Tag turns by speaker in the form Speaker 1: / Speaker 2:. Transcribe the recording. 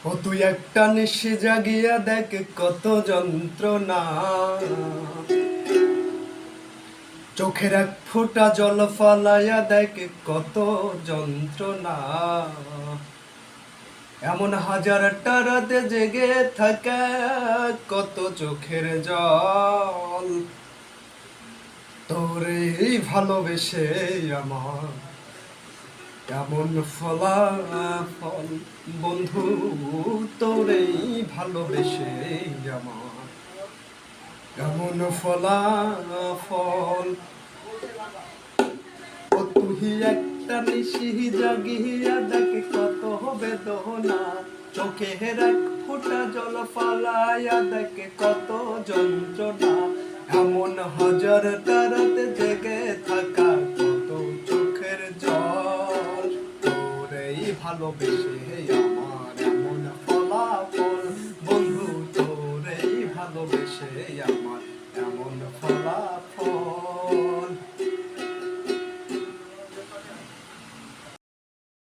Speaker 1: ও তুই একটা নিশি জাগিয়া দেখ কত যন্ত্রণা, চোখের এক ফোঁটা জল ফালাইয়া দেখ কত যন্ত্রণা। এমন হাজারটা রাতে জেগে থাকে কত চোখের জল, তোরে ভালোবেসে আমার এমন ফলাফল। বন্ধু তোরেই ভালোবেসে আমার এমন ফলাফল। ও তুই একটা নিশি জাগিয়া দেখে কত বেদনা, চোখের এক ফোঁটা জল ফালাইয়া দেখে কত যন্ত্রণা। এমন হাজারটা রাতে জেগে থাকা কত চোখের জল, তোরেই ভালোবেসে আমার এমন ফলাফল। বন্ধু তোরেই ভালোবেসে আমার এমন ফলাফল।